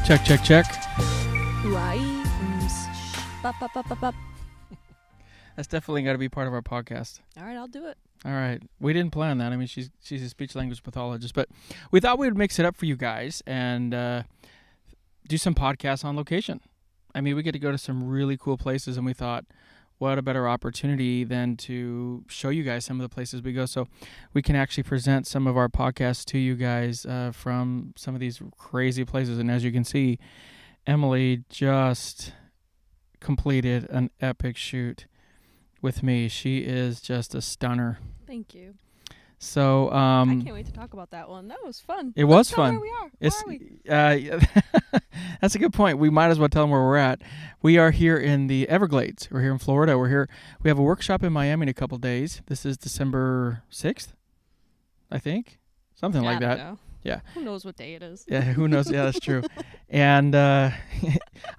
Check, check, check. That's definitely got to be part of our podcast. All right, I'll do it. All right. We didn't plan that. I mean, she's a speech language pathologist, but we thought we would mix it up for you guys and do some podcasts on location. I mean, we get to go to some really cool places, and we thought, what a better opportunity than to show you guys some of the places we go, so we can actually present some of our podcasts to you guys from some of these crazy places. And as you can see, Emily just completed an epic shoot with me. She is just a stunner. Thank you. So I can't wait to talk about that one. That was fun. It was fun. Where we are. Where are we? That's a good point. We might as well tell them where we're at. We are here in the Everglades. We're here in Florida. We're here. We have a workshop in Miami in a couple days. This is December 6th, I think. Something like that. Know. Yeah. Who knows what day it is? Yeah, who knows? Yeah, that's true. And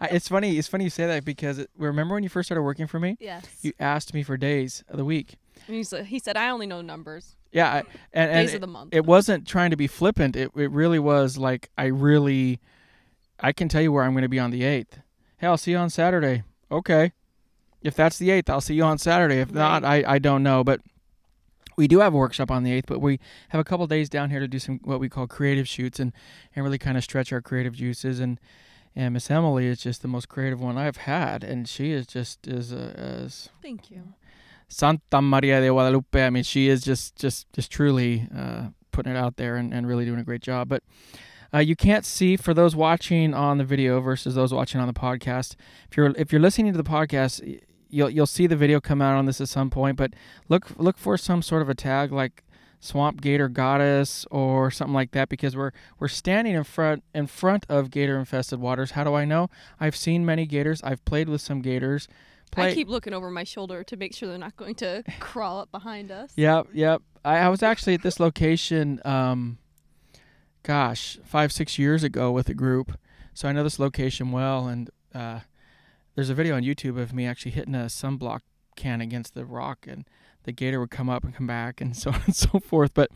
it's funny. It's funny you say that because remember when you first started working for me? Yes. You asked me for days of the week. He said, I only know numbers. Yeah, and days of the month. It wasn't trying to be flippant. It really was like I can tell you where I'm going to be on the 8th. Hey, I'll see you on Saturday. Okay. If that's the 8th, I'll see you on Saturday. If not, I don't know. But we do have a workshop on the 8th, but we have a couple days down here to do some what we call creative shoots and really kind of stretch our creative juices. And Miss Emily is just the most creative one I've had, and she is just as Thank you. Santa Maria de Guadalupe. I mean, she is just truly putting it out there and really doing a great job. But you can't see, for those watching on the video versus those watching on the podcast. If you're listening to the podcast, you'll see the video come out on this at some point. But look for some sort of a tag like Swamp Gator Goddess or something like that, because we're standing in front of gator infested waters. How do I know? I've seen many gators. I've played with some gators. I keep looking over my shoulder to make sure they're not going to crawl up behind us. Yep. I was actually at this location, 5-6 years ago with a group. So I know this location well, and there's a video on YouTube of me actually hitting a sunblock can against the rock, and the gator would come up and come back, and so on and so forth. But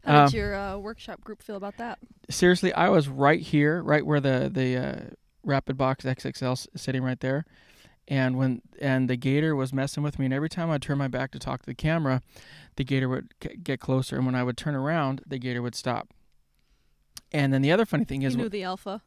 how did your workshop group feel about that? Seriously, I was right here, right where the Rapid Box XXL is sitting right there. And the gator was messing with me, and every time I'd turn my back to talk to the camera, the gator would get closer, and when I would turn around, the gator would stop. And then the other funny thing is, you knew the alpha.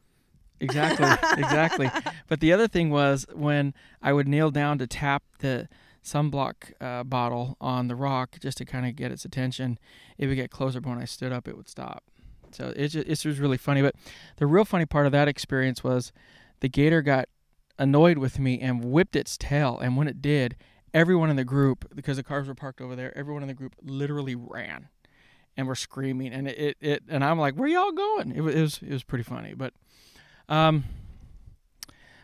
Exactly. But the other thing was when I would kneel down to tap the sunblock bottle on the rock just to kind of get its attention, it would get closer, but when I stood up, it would stop. So it was really funny. But the real funny part of that experience was the gator got annoyed with me and whipped its tail, and when it did, everyone in the group, because the cars were parked over there, everyone in the group literally ran and were screaming, and and I'm like, where y'all going? It was pretty funny. But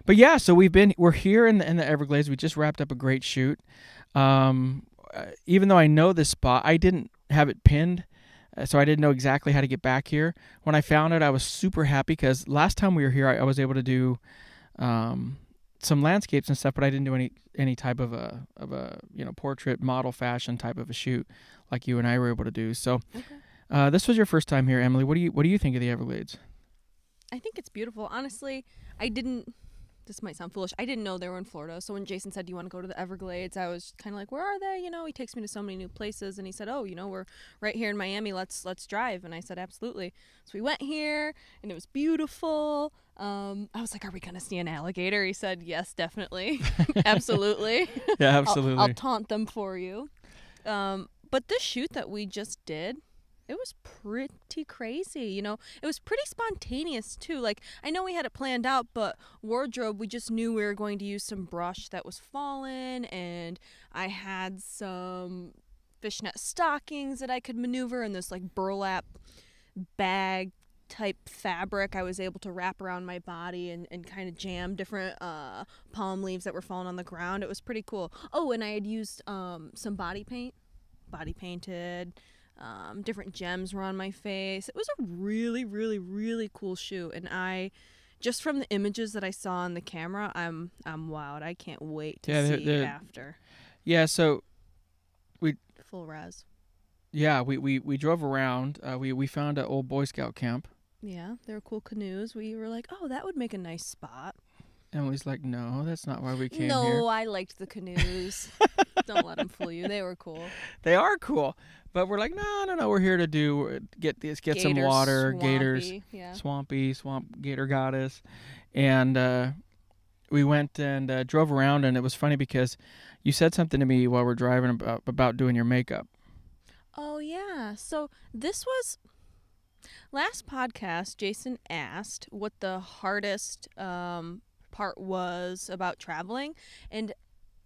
yeah, so we're here in the Everglades. We just wrapped up a great shoot. Even though I know this spot, I didn't have it pinned, so I didn't know exactly how to get back here. When I found it, I was super happy because last time we were here, I was able to do some landscapes and stuff, but I didn't do any type of a portrait model fashion type of a shoot like you and I were able to do. So this was your first time here, Emily. What do you think of the Everglades? I think it's beautiful. Honestly, this might sound foolish, I didn't know they were in Florida. So when Jason said, do you want to go to the Everglades, I was kind of like, where are they? He takes me to so many new places, and he said, oh, we're right here in Miami. Let's drive. And I said, absolutely. So we went here, and it was beautiful. I was like, are we going to see an alligator? He said, yes, definitely. Absolutely. Yeah, absolutely. I'll taunt them for you. But this shoot that we just did, it was pretty crazy. It was pretty spontaneous too. Like, I know we had it planned out, but wardrobe, we just knew we were going to use some brush that was fallen, and I had some fishnet stockings that I could maneuver, and this like burlap bag type fabric I was able to wrap around my body and kind of jam different palm leaves that were falling on the ground. It was pretty cool. Oh, and I had used some body painted. Different gems were on my face. It was a really, really, really cool shoot, and just from the images that I saw on the camera, I'm wowed. I can't wait to see after. Yeah, so we full res. Yeah, we drove around. We found an old Boy Scout camp Yeah, they were cool canoes. We were like, oh, that would make a nice spot. Emily's like, no, that's not why we came No, here. I liked the canoes. Don't let them fool you. They were cool. They are cool, but we're like, no. We're here to get some water. Swampy, Gators, yeah. swamp gator goddess, and we went and drove around, and it was funny because you said something to me while we're driving about doing your makeup. Oh yeah. So this was last podcast. Jason asked what the hardest part was about traveling, and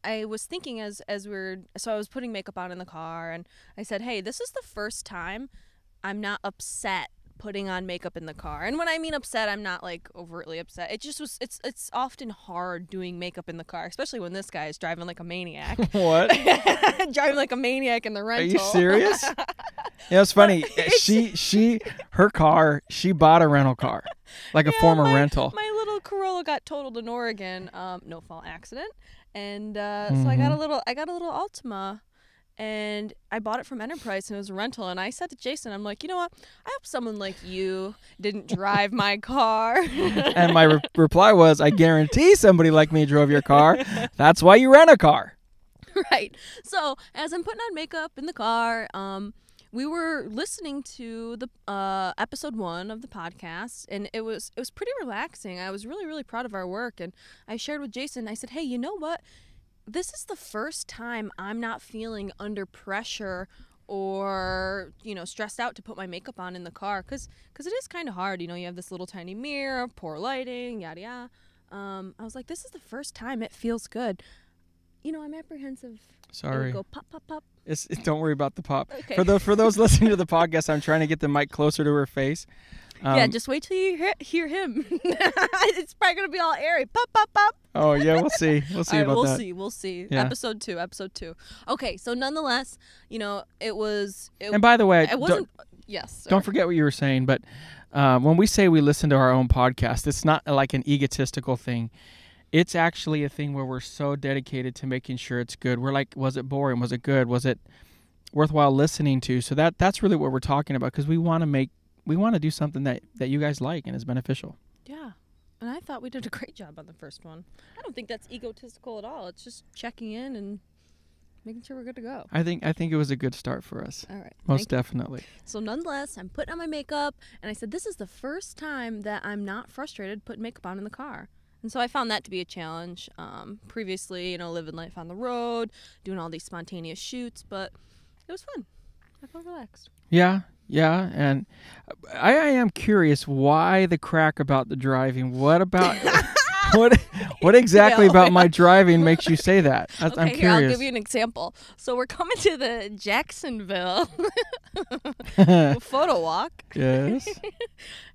I was thinking so I was putting makeup on in the car, and I said, hey, this is the first time I'm not upset putting on makeup in the car. And when I mean upset, I'm not like overtly upset. It just was, it's often hard doing makeup in the car, especially when this guy is driving like a maniac. What? Driving like a maniac in the rental. Are you serious? Yeah, it's funny. Her car, she bought a rental car, like a former rental. My little Corolla got totaled in Oregon, no fault accident. And so I got a little Altima, and I bought it from Enterprise, and it was a rental. And I said to Jason, I'm like, you know what? I hope someone like you didn't drive my car. And my reply was, I guarantee somebody like me drove your car. That's why you rent a car. Right. So as I'm putting on makeup in the car, we were listening to the episode 1 of the podcast, and it was pretty relaxing. I was really, really proud of our work, and I shared with Jason. I said, hey, you know what? This is the first time I'm not feeling under pressure or, stressed out to put my makeup on in the car, because it is kind of hard. You have this little tiny mirror, poor lighting, yada yada. I was like, this is the first time it feels good. I'm apprehensive. Sorry. Go pop, pop, pop. Don't worry about the pop. Okay. For those listening to the podcast, I'm trying to get the mic closer to her face. Yeah, just wait till you hear him. It's probably going to be all airy. Pop, pop, pop. Oh, yeah, we'll see. We'll see about that. We'll see. Yeah. Episode 2. Okay, so nonetheless, it was... And by the way, it wasn't... Yes, sir. Don't forget what you were saying, but when we say we listen to our own podcast, it's not like an egotistical thing. It's actually a thing where we're so dedicated to making sure it's good. We're like, was it boring? Was it good? Was it worthwhile listening to? So that's really what we're talking about, because we want to do something that you guys like and is beneficial. Yeah. And I thought we did a great job on the first one. I don't think that's egotistical at all. It's just checking in and making sure we're good to go. I think it was a good start for us. All right. Most definitely. So nonetheless, I'm putting on my makeup, and I said, this is the first time that I'm not frustrated putting makeup on in the car. And so I found that to be a challenge. Previously, living life on the road, doing all these spontaneous shoots, but it was fun. I felt relaxed. Yeah, and I am curious why the crack about the driving. What about what exactly about my driving makes you say that? I'm curious. Here, I'll give you an example. So we're coming to the Jacksonville photo walk. Yes.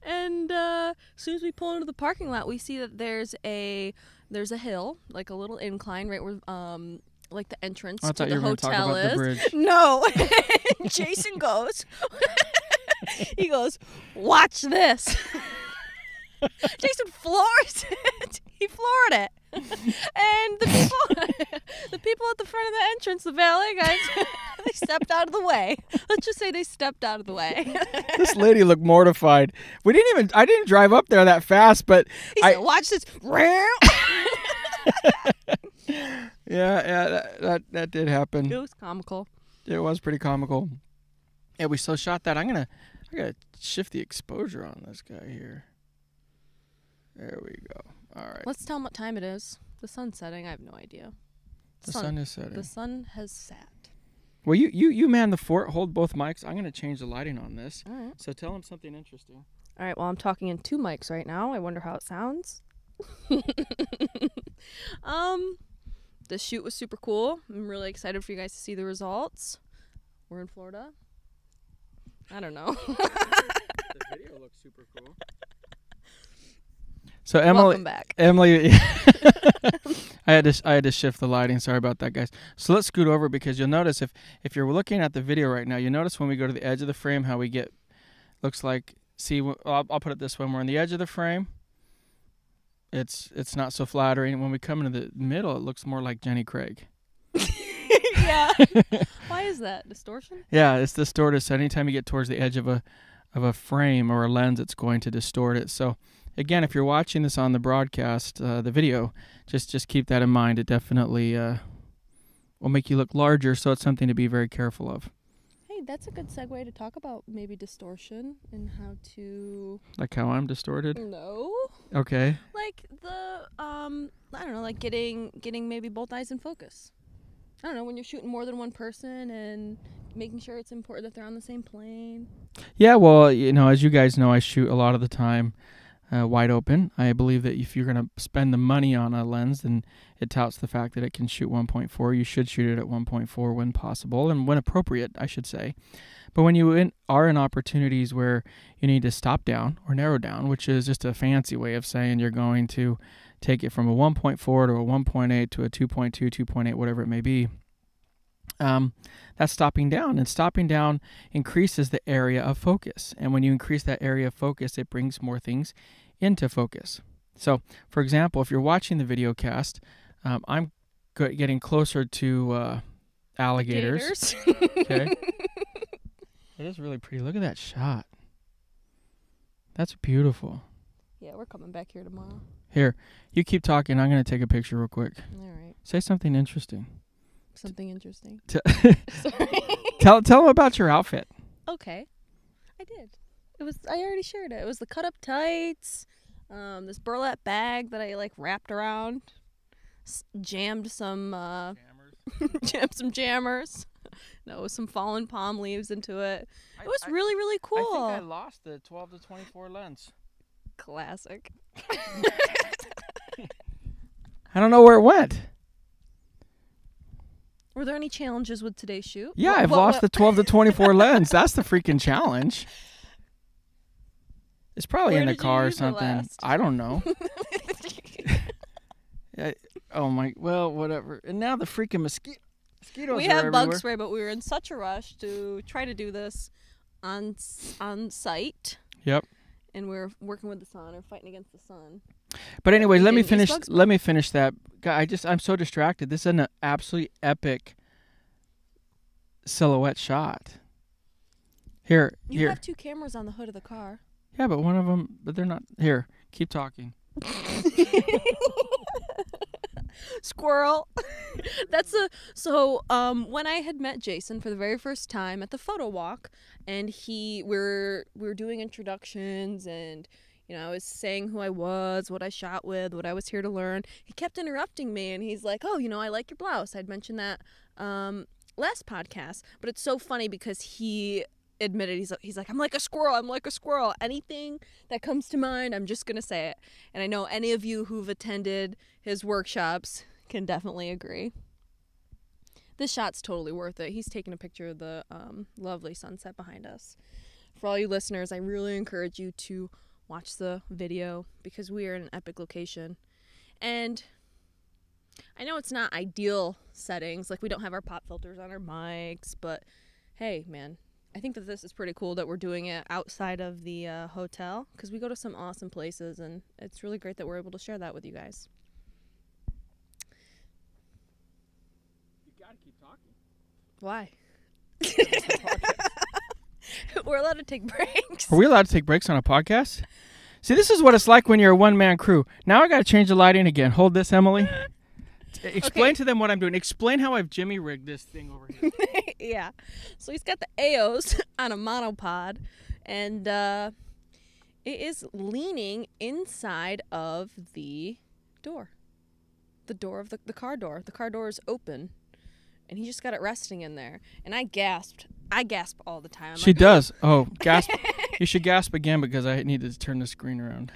And as soon as we pull into the parking lot, we see that there's a hill, like a little incline right where like the entrance to the hotel is. The bridge. No. Jason goes. He goes, watch this. Jason floors it. He floored it. And the people at the front of the entrance, the valet guys, they stepped out of the way. Let's just say they stepped out of the way. This lady looked mortified. I didn't drive up there that fast, but he said, watch this. Yeah, that did happen. It was comical. It was pretty comical. Yeah, we still shot that. I gotta shift the exposure on this guy here. There we go. All right. Let's tell him what time it is. The sun's setting. I have no idea. The sun is setting. The sun has set. Well, you man the fort. Hold both mics. I'm gonna change the lighting on this. All right. So tell him something interesting. All right. Well, I'm talking in 2 mics right now. I wonder how it sounds. The shoot was super cool. I'm really excited for you guys to see the results. We're in Florida. I don't know. The video looks super cool. So Welcome back. Emily, I had to shift the lighting. Sorry about that, guys. So let's scoot over, because you'll notice if you're looking at the video right now, you notice when we go to the edge of the frame how we get, looks like, see, I'll put it this way. When we're on the edge of the frame, it's not so flattering. When we come into the middle, it looks more like Jenny Craig. Yeah. Why is that? Distortion? Yeah, it's distorted. So anytime you get towards the edge of a a frame or a lens that's going to distort it. So again, if you're watching this on the broadcast, the video, just keep that in mind. It definitely will make you look larger, so it's something to be very careful of. Hey, that's a good segue to talk about maybe distortion and how to... Like how I'm distorted? No. Okay. Like the, I don't know, like getting maybe both eyes in focus. I don't know, when you're shooting more than one person and making sure it's important that they're on the same plane. Yeah, well, you know, as you guys know, I shoot a lot of the time wide open. I believe that if you're going to spend the money on a lens, then it touts the fact that it can shoot 1.4. You should shoot it at 1.4 when possible and when appropriate, I should say. But when you are in opportunities where you need to stop down or narrow down, which is just a fancy way of saying you're going to take it from a 1.4 to a 1.8 to a 2.2, 2.8, whatever it may be, that's stopping down. And stopping down increases the area of focus. And when you increase that area of focus, it brings more things into focus. So, for example, if you're watching the video cast, I'm getting closer to alligators. Okay. It is really pretty. Look at that shot. That's beautiful. Yeah, we're coming back here tomorrow. Here, you keep talking. I'm going to take a picture real quick. All right. Say something interesting. Something interesting. Sorry. Tell them about your outfit. Okay. I did. I already shared it. It was the cut up tights, this burlap bag that I like wrapped around, jammed some jammers. No, some fallen palm leaves into it. It was really, really cool. I think I lost the 12 to 24 lens. Classic. I don't know where it went. Were there any challenges with today's shoot? Yeah, I've lost the 12 to 24 lens. That's the freaking challenge. It's probably in the car or something. I don't know. Oh my, well, whatever. And now the freaking mosquitoes we are have everywhere. bug spray, but we were in such a rush to try to do this on site. Yep. And we're working with the sun or fighting against the sun. But anyway, let me finish that. I'm so distracted. This is an absolutely epic silhouette shot. Here. You have two cameras on the hood of the car. Yeah, but but they're not. Here, keep talking. Squirrel. When I had met Jason for the very first time at the photo walk, and we were doing introductions, and I was saying who I was, what I shot with, what I was here to learn. He kept interrupting me, and he's like, "Oh, I like your blouse. I'd mentioned that last podcast." But it's so funny because he admitted, he's like, I'm like a squirrel. Anything that comes to mind, I'm just gonna say it. And I know any of you who've attended his workshops can definitely agree. This shot's totally worth it. He's taking a picture of the lovely sunset behind us. For all you listeners, I really encourage you to watch the video because we are in an epic location. And I know it's not ideal settings, like we don't have our pop filters on our mics, but hey, man, I think that this is pretty cool that we're doing it outside of the hotel because we go to some awesome places, and it's really great that we're able to share that with you guys. You gotta keep talking. Why? We're allowed to take breaks. Are we allowed to take breaks on a podcast? See, this is what it's like when you're a one-man crew. Now I gotta change the lighting again. Hold this, Emily. Explain to them what I'm doing. Explain how I've Jimmy rigged this thing over here. Yeah. So he's got the AOs on a monopod, and it is leaning inside of the door. The door of the car door. The car door is open, and he just got it resting in there. And I gasped. I gasp all the time. She does. Oh, gasp. You should gasp again because I need to turn the screen around.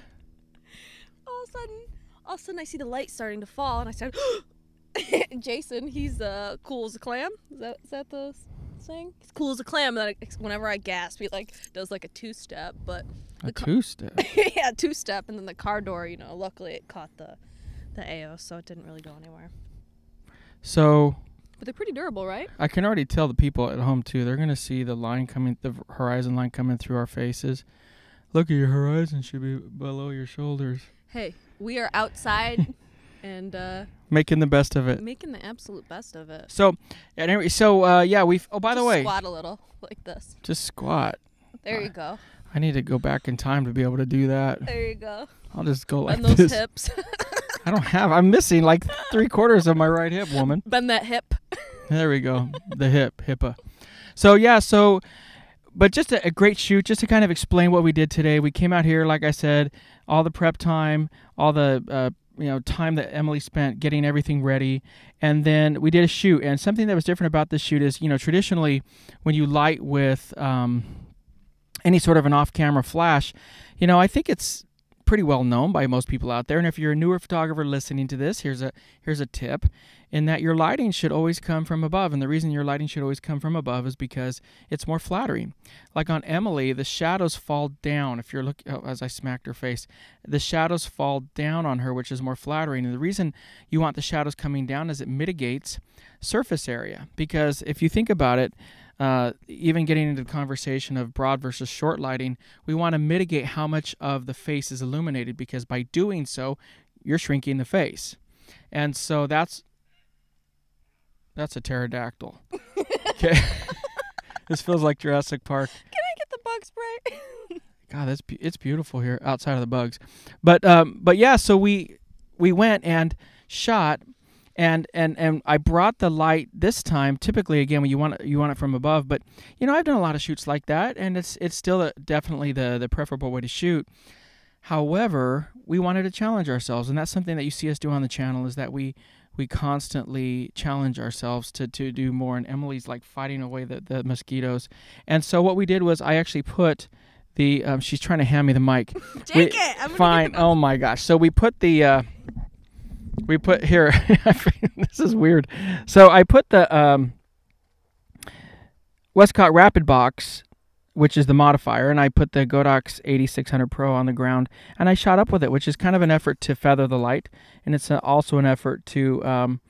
All of a sudden, I see the light starting to fall, and I said, Jason, he's cool as a clam. Is that the saying? He's cool as a clam. And whenever I gasp, he does a two-step, but two-step. Yeah, two-step, and then the car door. Luckily it caught the AO, so it didn't really go anywhere. So. But they're pretty durable, right? I can already tell the people at home too. They're gonna see the horizon line coming through our faces. Look at your horizon should be below your shoulders. Hey, we are outside. And making the best of it. Making the absolute best of it. So, anyway, yeah, we've. Oh, by the way, squat a little like this. Just squat. There you go. I need to go back in time to be able to do that. There you go. I'll just go like Bend those this. hips. I'm missing like 3/4 of my right hip, woman. Bend that hip. There we go. The HIPAA. But just a great shoot, just to kind of explain what we did today. We came out here, like I said, all the prep time, all the time that Emily spent getting everything ready, and then we did a shoot. And something that was different about this shoot is, traditionally when you light with any sort of an off-camera flash, I think it's pretty well known by most people out there. And if you're a newer photographer listening to this, here's a tip, in that your lighting should always come from above. And the reason your lighting should always come from above is because it's more flattering. Like on Emily, the shadows fall down. If you're looking, as I smacked her face, the shadows fall down on her, which is more flattering. And the reason you want the shadows coming down is it mitigates surface area. Because if you think about it, even getting into the conversation of broad versus short lighting, we want to mitigate how much of the face is illuminated, because by doing so, you're shrinking the face. And so that's a pterodactyl. Okay. This feels like Jurassic Park. Can I get the bug spray? God, it's beautiful here outside of the bugs. But yeah, so we went and shot. And I brought the light this time. Typically, again, when you want it from above, but I've done a lot of shoots like that, and it's still definitely the preferable way to shoot. However, we wanted to challenge ourselves, and that's something that you see us do on the channel, is that we constantly challenge ourselves to do more. And Emily's like fighting away the mosquitoes, and so what we did was I actually put the she's trying to hand me the mic. Take it. I'm fine. Oh my gosh. So we put the. We put here, this is weird. So I put the Westcott Rapid Box, which is the modifier, and I put the Godox 8600 Pro on the ground, and I shot up with it, which is kind of an effort to feather the light, and it's also an effort to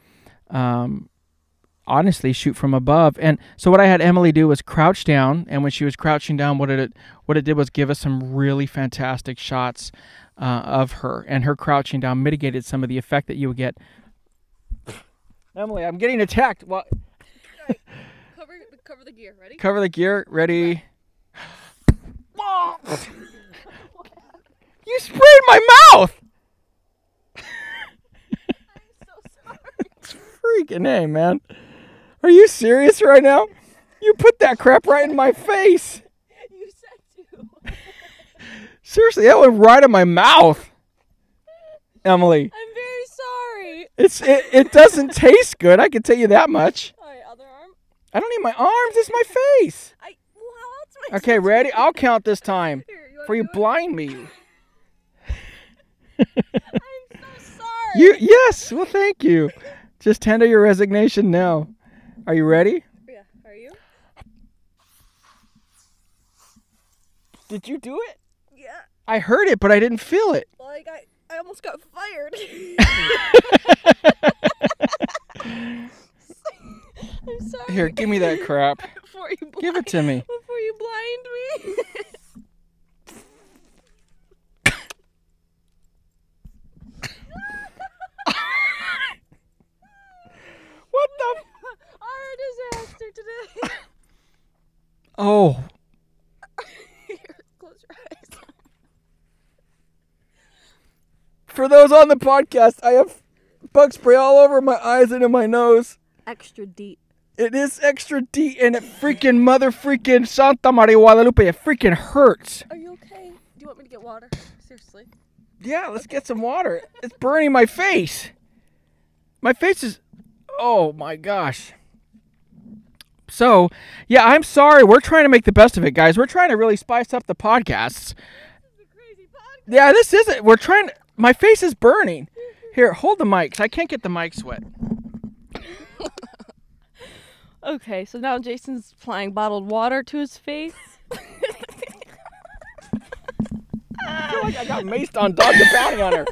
honestly shoot from above. And so what I had Emily do was crouch down, and when she was crouching down, what it did was give us some really fantastic shots of her, and her crouching down mitigated some of the effect that you would get. Emily, I'm getting attacked. What? Right. Cover the gear. Ready? Cover the gear. Ready? You sprayed my mouth! I'm so sorry. It's freaking A, man. Are you serious right now? You put that crap right in my face. You said to. Seriously, that went right in my mouth. Emily. I'm very sorry. It doesn't taste good, I can tell you that much. All right, other arm. I don't need my arms, it's my face. Okay, ready? I'll count this time. Here, Before you blind me. I'm so sorry. Yes, well, thank you. Just tender your resignation now. Are you ready? Yeah, are you? Did you do it? Yeah. I heard it, but I didn't feel it. Like I almost got fired. I'm sorry. Here, give me that crap. Give it to me. Before you blind me. What the? Our disaster today. Oh. Here, close your eyes. For those on the podcast, I have bug spray all over my eyes and in my nose. Extra deep. It is extra deep, and it freaking mother freaking Santa Maria Guadalupe, it freaking hurts. Are you okay? Do you want me to get water? Seriously. Yeah, let's get some water. It's burning my face. My face is... Oh, my gosh. So, yeah, I'm sorry. We're trying to make the best of it, guys. We're trying to really spice up the podcasts. This is a crazy podcast. Yeah, this is it. We're trying to... My face is burning. Here, hold the mic, 'cause I can't get the mic wet. Okay, so now Jason's applying bottled water to his face. I feel like I got maced on Dog the Bounty Hunter.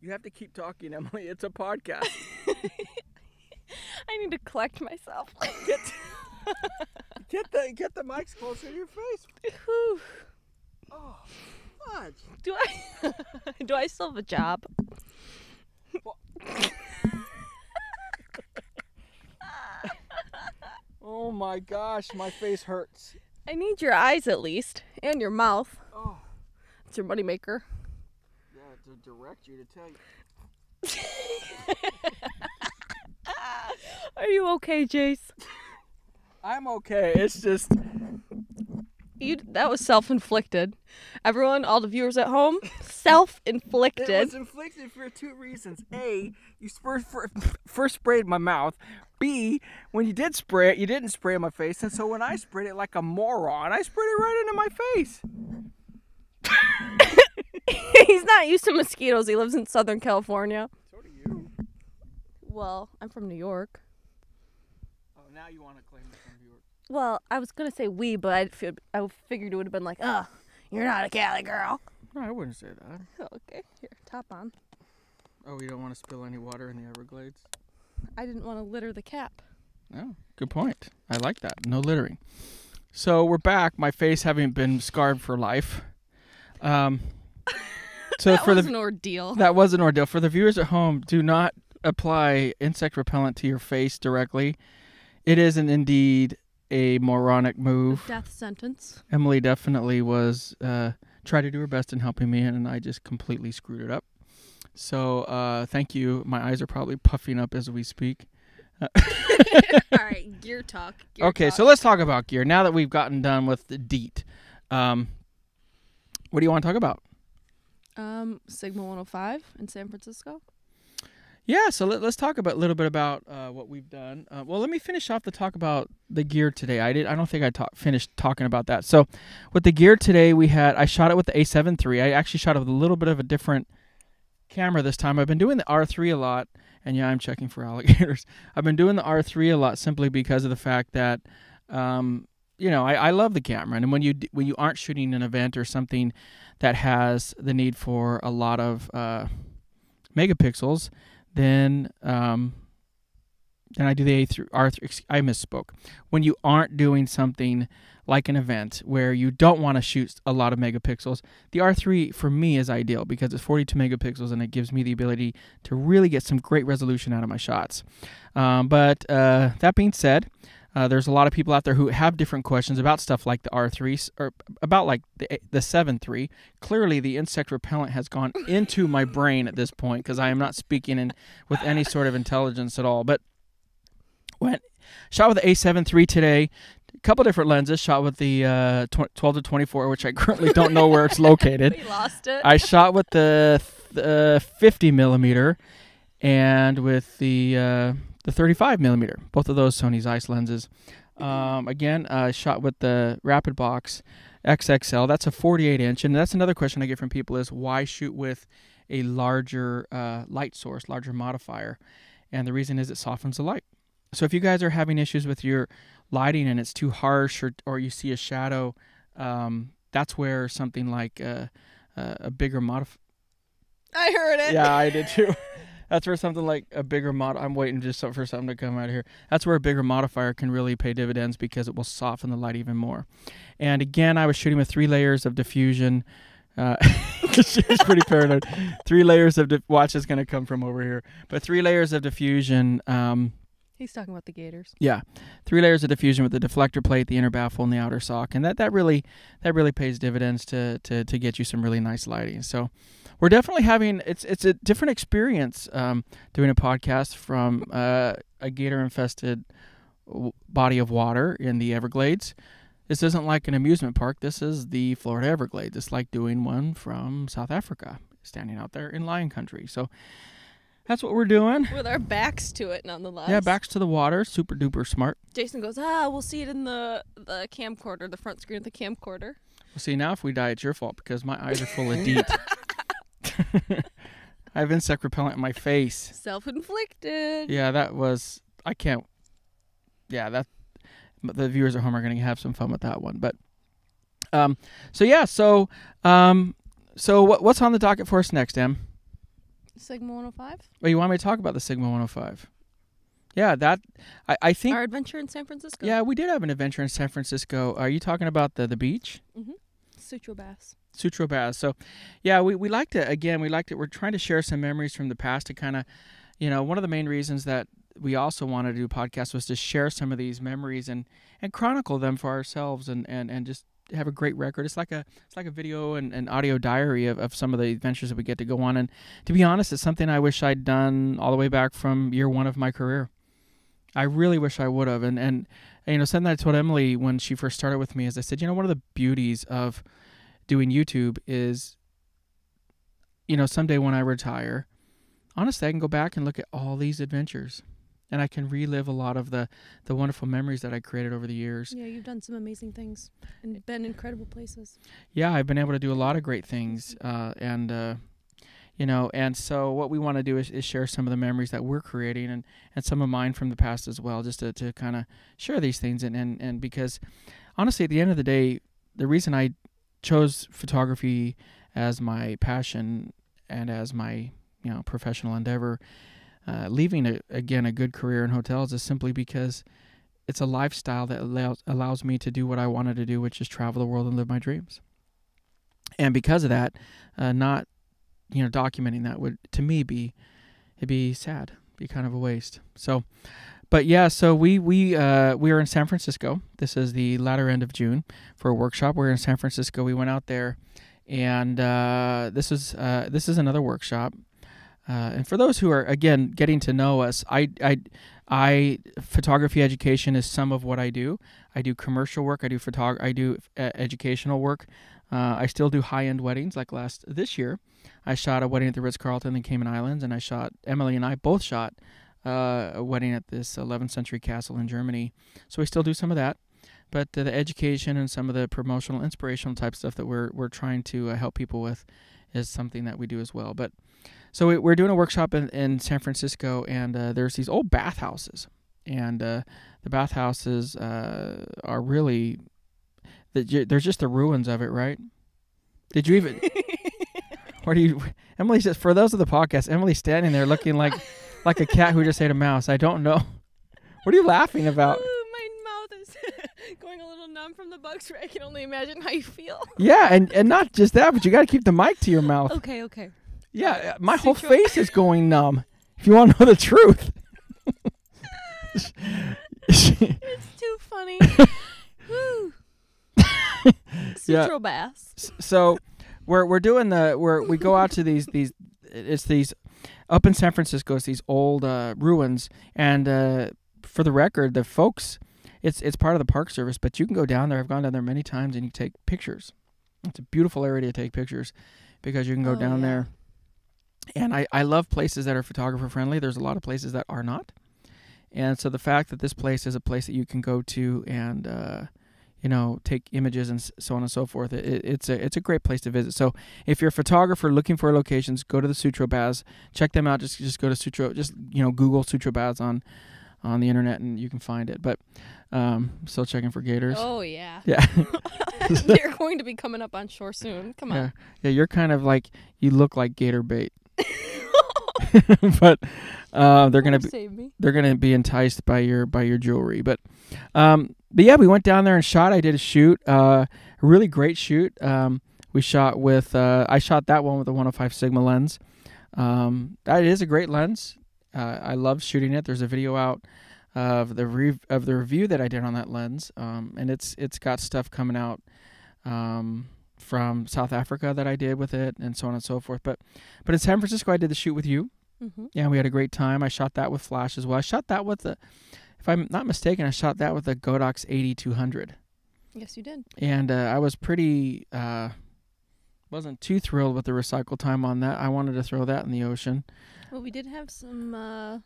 You have to keep talking, Emily. It's a podcast. I need to collect myself. Get the mics closer to your face. Whew. Oh, fudge. Do I still have a job? Oh my gosh, my face hurts. I need your eyes at least, and your mouth. Oh. It's your moneymaker. Yeah, to direct you to tell you. Are you okay, Jace? I'm okay. It's just... That was self-inflicted. Everyone, all the viewers at home, self-inflicted. It was inflicted for 2 reasons. A, you first sprayed my mouth. B, when you did spray it, you didn't spray my face. And so when I sprayed it like a moron, I sprayed it right into my face. He's not used to mosquitoes. He lives in Southern California. So do you. Well, I'm from New York. Oh, now you want to claim that from New York. Well, I was going to say we, but I figured it would have been like, oh, you're not a Cali girl. No, I wouldn't say that. Okay, here, top on. Oh, you don't want to spill any water in the Everglades? I didn't want to litter the cap. Oh, good point. I like that. No littering. So we're back, my face having been scarred for life. So That was an ordeal. That was an ordeal. For the viewers at home, do not apply insect repellent to your face directly. It is indeed a moronic move. Death sentence. Emily definitely was tried to do her best in helping me, and I just completely screwed it up. So thank you. My eyes are probably puffing up as we speak. All right, gear talk. So let's talk about gear. Now that we've gotten done with the DEET, what do you want to talk about? Sigma 105 in San Francisco. Yeah, so let's talk a little bit about what we've done. Well, let me finish off the talk about the gear today. I don't think I finished talking about that. So with the gear today, I shot it with the A7 III. I actually shot it with a little bit of a different camera this time. I've been doing the R3 a lot, and yeah, I'm checking for alligators. I've been doing the R3 a lot simply because of the fact that I love the camera, and when you aren't shooting an event or something that has the need for a lot of megapixels, then I do the R3. I misspoke. When you aren't doing something like an event where you don't want to shoot a lot of megapixels, the R3 for me is ideal because it's 42 megapixels and it gives me the ability to really get some great resolution out of my shots. But that being said, there's a lot of people out there who have different questions about stuff like the R3 or about like the 7 III. Clearly, the insect repellent has gone into my brain at this point because I am not speaking with any sort of intelligence at all. But shot with the A7 III today, a couple different lenses. Shot with the 12 to 24, which I currently don't know where it's located. We lost it. I shot with the 50 millimeter and with the 35 millimeter, both of those Sony Zeiss lenses. Again, shot with the Rapid Box XXL. That's a 48 inch, and that's another question I get from people is why shoot with a larger light source, larger modifier? And the reason is it softens the light. So if you guys are having issues with your lighting and it's too harsh or you see a shadow, that's where something like a bigger modifier. I heard it. Yeah, I did too. That's where something like a bigger I'm waiting just for something to come out of here. That's where a bigger modifier can really pay dividends because it will soften the light even more. And again, I was shooting with 3 layers of diffusion. She's pretty paranoid. 3 layers of watch is going to come from over here, but 3 layers of diffusion. He's talking about the Gators. Yeah, 3 layers of diffusion with the deflector plate, the inner baffle, and the outer sock, and that really pays dividends to get you some really nice lighting. So we're definitely having it's a different experience doing a podcast from a gator infested body of water in the Everglades. This isn't like an amusement park. This is the Florida Everglades. It's like doing one from South Africa, standing out there in lion country. So that's what we're doing. With our backs to it, nonetheless. Yeah, backs to the water. Super duper smart. Jason goes, we'll see it in the camcorder, the front screen of the camcorder. Well, see, now if we die, it's your fault because my eyes are full of DEET. I have insect repellent in my face. Self-inflicted. Yeah, I can't. Yeah, the viewers at home are going to have some fun with that one. But, so what's on the docket for us next, Em? Sigma 105? Oh, you want me to talk about the Sigma 105? Yeah, I think... Our adventure in San Francisco? Yeah, we did have an adventure in San Francisco. Are you talking about the beach? Mm-hmm. Sutro Bass. Sutro Bass. So, yeah, we liked it. Again, we liked it. We're trying to share some memories from the past to kind of, one of the main reasons that we also wanted to do a podcast was to share some of these memories and chronicle them for ourselves and just have a great record. It's like a video and audio diary of some of the adventures that we get to go on. And to be honest, it's something I wish I'd done all the way back from year one of my career. I really wish I would have. And something I told Emily when she first started with me is I said, one of the beauties of doing YouTube is, someday when I retire, honestly, I can go back and look at all these adventures. And I can relive a lot of the wonderful memories that I created over the years. Yeah, you've done some amazing things and been incredible places. Yeah, I've been able to do a lot of great things. And so what we want to do is share some of the memories that we're creating and some of mine from the past as well, just to kind of share these things. And because, honestly, at the end of the day, the reason I chose photography as my passion and as my professional endeavor, leaving a good career in hotels is simply because it's a lifestyle that allows me to do what I wanted to do, which is travel the world and live my dreams. And because of that, not documenting that would to me it'd be sad, be kind of a waste. So, but yeah, so we are in San Francisco. This is the latter end of June for a workshop. We're in San Francisco. We went out there, and this is another workshop. And for those who are, again, getting to know us, I photography education is some of what I do. I do commercial work. I do educational work. I still do high-end weddings. Like this year, I shot a wedding at the Ritz-Carlton in the Cayman Islands, and Emily and I both shot a wedding at this 11th century castle in Germany. So we still do some of that. But the education and some of the promotional, inspirational type stuff that we're trying to help people with is something that we do as well. But so we're doing a workshop in San Francisco, and there's these old bathhouses, and the bathhouses are really there's just the ruins of it, right? Did you even? Emily says, for those of the podcast, Emily's standing there looking like a cat who just ate a mouse. I don't know. What are you laughing about? Ooh, my mouth is going a little numb from the bug spray. I can only imagine how you feel. Yeah, and not just that, but you got to keep the mic to your mouth. Okay. Yeah, my whole face is going numb. If you want to know the truth. It's too funny. Woo. Sutro baths. So we're doing we go out to these up in San Francisco. It's these old ruins, and for the record, the folks, it's part of the Park Service, but you can go down there. I've gone down there many times, and you take pictures. It's a beautiful area to take pictures because you can go down there. And I love places that are photographer friendly. There's a lot of places that are not. And so the fact that this place is a place that you can go to and take images and so on and so forth, it's a great place to visit. So if you're a photographer looking for locations, go to the Sutro baths. Check them out. Just go to Sutro. Just Google Sutro baths on the internet and you can find it. But still checking for gators. Oh yeah. Yeah. They're going to be coming up on shore soon. Come on. Yeah. You're kind of like, you look like gator bait. But they're gonna be enticed by your jewelry. But yeah, we went down there and shot. I did a shoot, a really great shoot. We shot with I shot that one with a 105 Sigma lens. That is a great lens. I love shooting it. There's a video out of the review that I did on that lens, and it's got stuff coming out from South Africa that I did with it, and so on and so forth. But in San Francisco, I did the shoot with you. Mm-hmm. Yeah, we had a great time. I shot that with flash as well. I shot that with if I'm not mistaken, I shot that with the Godox 8200. Yes, you did. And I was pretty, wasn't too thrilled with the recycle time on that. I wanted to throw that in the ocean. Well, we did have some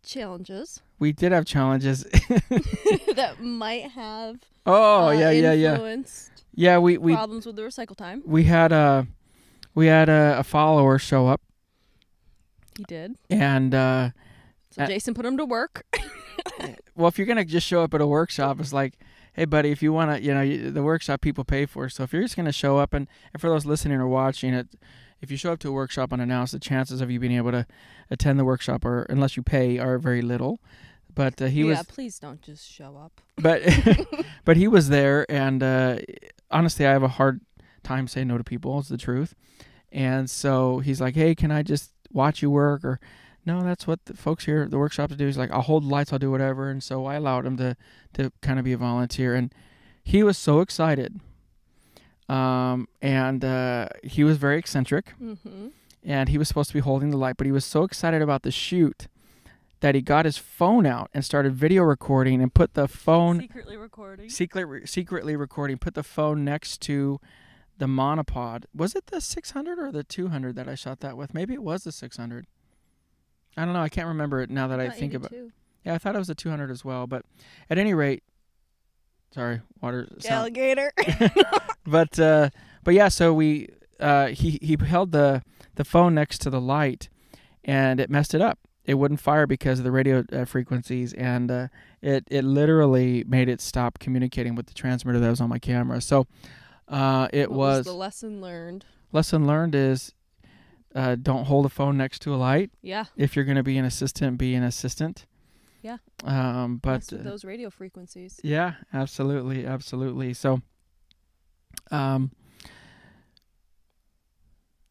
challenges. We did have challenges that might have influenced we problems with the recycle time. We had a follower show up. He did. And so Jason put him to work. Well, if you're gonna just show up at a workshop, it's like, hey, buddy, if you want to, the workshop people pay for. So if you're just gonna show up, and for those listening or watching it, if you show up to a workshop unannounced, the chances of you being able to attend the workshop, unless you pay, are very little. But please don't just show up. But he was there, and honestly, I have a hard time saying no to people. It's the truth. And so he's like, hey, can I just watch you work? Or no, that's what the folks here at the workshop do. He's like, I'll hold the lights, I'll do whatever. And so I allowed him to kind of be a volunteer. And he was so excited. And he was very eccentric. Mm-hmm. And he was supposed to be holding the light, but he was so excited about the shoot that he got his phone out and started video recording and put the phone... Secretly recording. Put the phone next to the monopod. Was it the 600 or the 200 that I shot that with? Maybe it was the 600. I don't know. I can't remember it now that I think about it. Yeah, I thought it was the 200 as well. But at any rate... Sorry, water... Alligator. But yeah, so he held the phone next to the light, and it messed it up. It wouldn't fire because of the radio frequencies, and it literally made it stop communicating with the transmitter that was on my camera. So what was the lesson learned? Lesson learned is don't hold a phone next to a light. Yeah. If you're going to be an assistant, be an assistant. Yeah. But with those radio frequencies. Yeah, absolutely. So,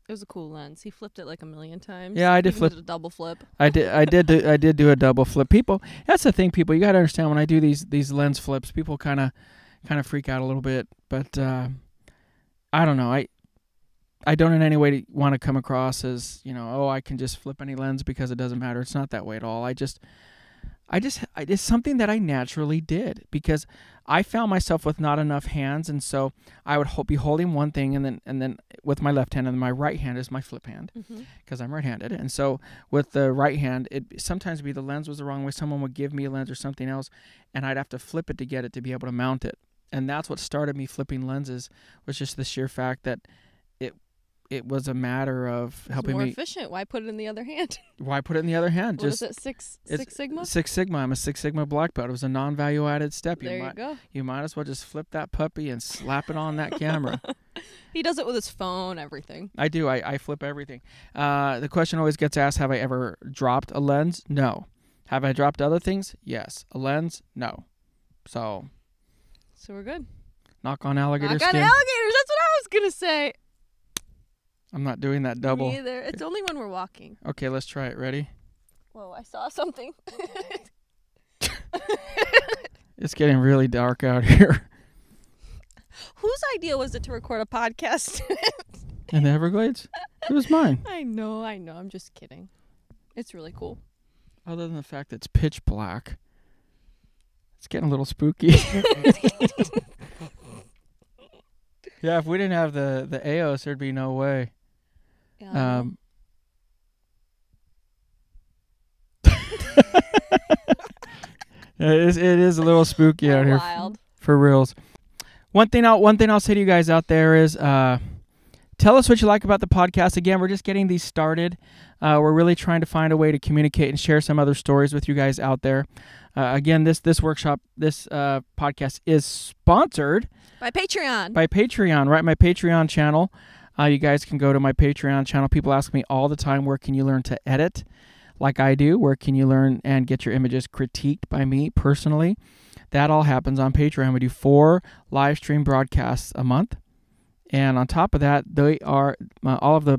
it was a cool lens. He flipped it like a million times. Yeah, I did flip. A double flip. I did do a double flip. People, that's the thing. People, you got to understand when I do these lens flips, people kind of freak out a little bit. But I don't know. I don't in any way want to come across as, I can just flip any lens because it doesn't matter. It's not that way at all. It's something that I naturally did because I found myself with not enough hands, and so I would be holding one thing, and then with my left hand, and my right hand is my flip hand because I'm right-handed. And so with the right hand, it sometimes be the lens was the wrong way. Someone would give me a lens or something else, and I'd have to flip it to get it to be able to mount it. And that's what started me flipping lenses, was just the sheer fact that it was a matter of helping me. More efficient. Why put it in the other hand? Why put it in the other hand? What is it, Six Sigma? 6 Sigma. I'm a 6 Sigma black belt. It was a non-value added step. There you go. You might as well just flip that puppy and slap it on that camera. He does it with his phone, everything. I do. I flip everything. The question always gets asked, have I ever dropped a lens? No. Have I dropped other things? Yes. A lens? No. So we're good. Knock on alligator skin. Knock on alligators. That's what I was going to say. I'm not doing that double. Me either. It's only when we're walking. Okay, let's try it. Ready? Whoa, I saw something. It's getting really dark out here. Whose idea was it to record a podcast? In the Everglades? It was mine. I know. I'm just kidding. It's really cool. Other than the fact that it's pitch black, it's getting a little spooky. Yeah, if we didn't have the AOS, there'd be no way. Yeah. It is a little spooky out here. Wild. For reals. One thing I'll say to you guys out there is tell us what you like about the podcast. Again, we're just getting these started. We're really trying to find a way to communicate and share some other stories with you guys out there. Again, this workshop, this podcast is sponsored by Patreon. Right? My Patreon channel. You guys can go to my Patreon channel. People ask me all the time, where can you learn to edit like I do? Where can you learn and get your images critiqued by me personally? That all happens on Patreon. We do 4 live stream broadcasts a month. And on top of that, they are all of the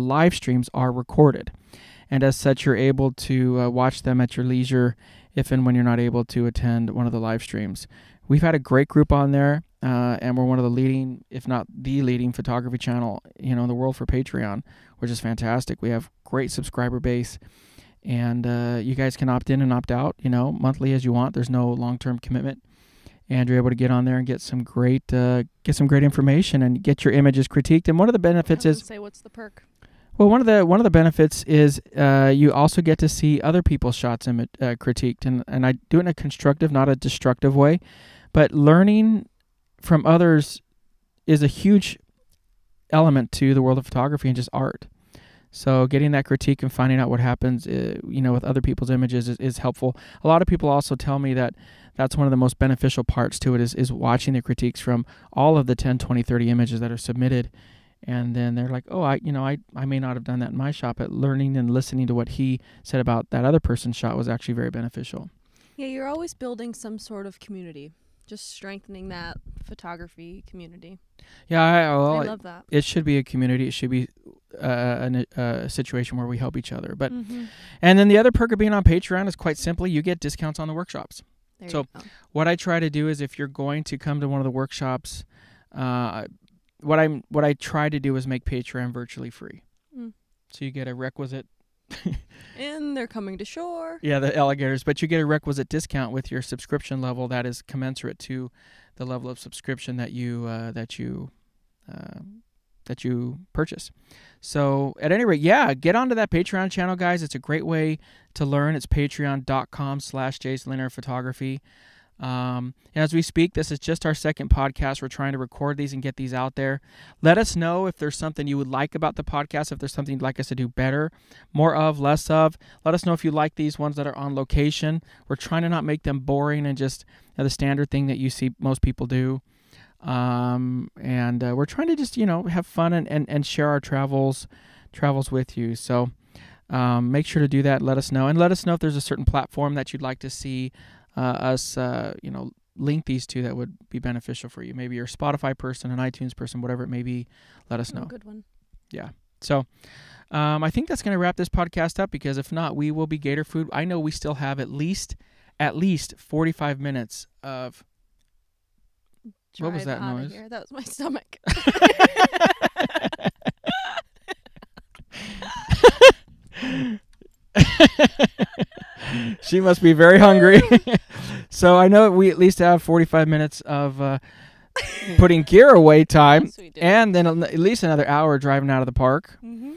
live streams are recorded. And as such, you're able to watch them at your leisure if and when you're not able to attend one of the live streams. We've had a great group on there, and we're one of the leading, if not the leading, photography channel in the world for Patreon, which is fantastic. We have great subscriber base, and you guys can opt in and opt out, monthly as you want. There's no long-term commitment, and you're able to get on there and get some great information and get your images critiqued. And one of the benefits is, say, what's the perk? Well, one of the benefits is you also get to see other people's shots critiqued, and I do it in a constructive, not a destructive way. But learning from others is a huge element to the world of photography and just art. So getting that critique and finding out what happens, with other people's images is helpful. A lot of people also tell me that that's one of the most beneficial parts to it is watching the critiques from all of the 10, 20, 30 images that are submitted. And then they're like, oh, I may not have done that in my shot, but learning and listening to what he said about that other person's shot was actually very beneficial. Yeah, you're always building some sort of community, just strengthening that photography community. Yeah, I love that. It should be a community. It should be a situation where we help each other. But Mm-hmm. and then the other perk of being on Patreon is quite simply you get discounts on the workshops. There So you go. what I try to do is if you're going to come to one of the workshops, what I try to do is make Patreon virtually free. Mm. So you get a requisite. And they're coming to shore. Yeah, the alligators, but you get a requisite discount with your subscription level that is commensurate to the level of subscription that you purchase. So at any rate, yeah, get onto that Patreon channel, guys. It's a great way to learn. It's patreon.com/JaceLanier And as we speak, this is just our second podcast. We're trying to record these and get these out there. Let us know if there's something you would like about the podcast, if there's something you'd like us to do better, more of, less of. Let us know if you like these ones that are on location. We're trying to not make them boring and just the standard thing that you see most people do. And we're trying to just, have fun and share our travels with you. So make sure to do that. Let us know. And let us know if there's a certain platform that you'd like to see us, link these to that would be beneficial for you. Maybe you're a Spotify person, an iTunes person, whatever it may be. Let us know. Good one. Yeah. So I think that's going to wrap this podcast up because if not, we will be Gator food. I know we still have at least 45 minutes of... What was that Drive out of noise? here. That was my stomach. She must be very hungry. So I know we at least have 45 minutes of putting gear away time, Yes, we do. and then at least another hour driving out of the park. Mm-hmm.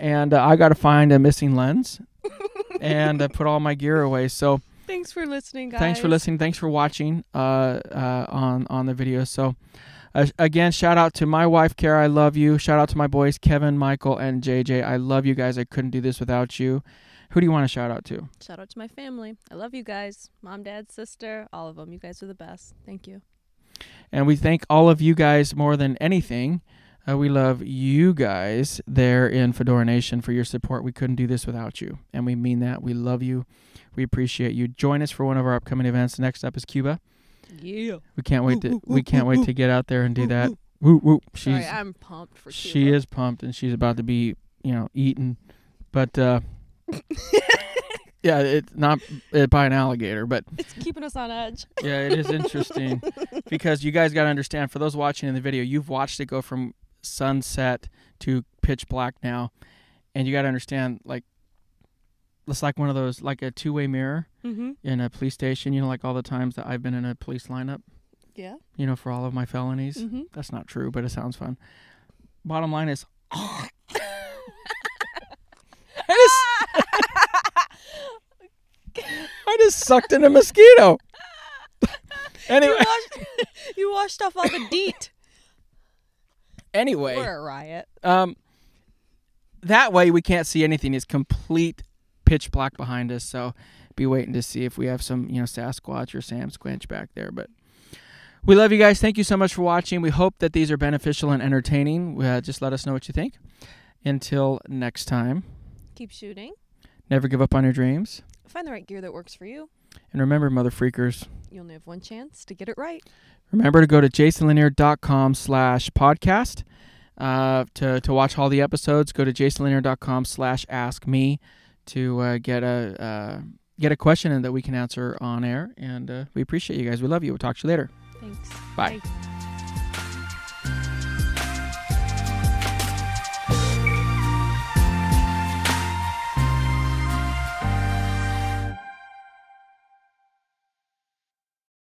And I got to find a missing lens and put all my gear away. So Thanks for listening, guys. thanks for listening. Thanks for watching on the video. So again, shout out to my wife, Kara. I love you. Shout out to my boys, Kevin, Michael, and JJ. I love you guys. I couldn't do this without you. Who do you want to shout out to? Shout out to my family. I love you guys. Mom, dad, sister, all of them. You guys are the best. Thank you. And we thank all of you guys more than anything. We love you guys there in Fedora Nation for your support. We couldn't do this without you. And we mean that. We love you. We appreciate you. Join us for one of our upcoming events. Next up is Cuba. Yeah. We can't wait to get out there and do that. Woo woo. Sorry, I'm pumped for Cuba. She is pumped and she's about to be, eaten. But yeah, it's not by an alligator, but It's keeping us on edge. yeah, it is interesting because you guys got to understand, for those watching in the video, you've watched it go from sunset to pitch black now, and you got to understand, like, it's like one of those, like a two-way mirror Mm-hmm. in a police station, like all the times that I've been in a police lineup, Yeah. for all of my felonies. Mm-hmm. That's not true, but it sounds fun. Bottom line is, I just sucked in a mosquito. Anyway. You washed off all the DEET. Anyway. We're a riot. That way we can't see anything. It's complete pitch black behind us. So be waiting to see if we have some, Sasquatch or Sam Squanch back there. But we love you guys. Thank you so much for watching. We hope that these are beneficial and entertaining. Just let us know what you think. Until next time, Keep shooting. never give up on your dreams. Find the right gear that works for you. And remember, mother freakers, You only have one chance to get it right. remember to go to jasonlanier.com/podcast. To watch all the episodes, go to jasonlanier.com/askme to get a question that we can answer on air. And we appreciate you guys. We love you. We'll talk to you later. Thanks. Bye. Bye.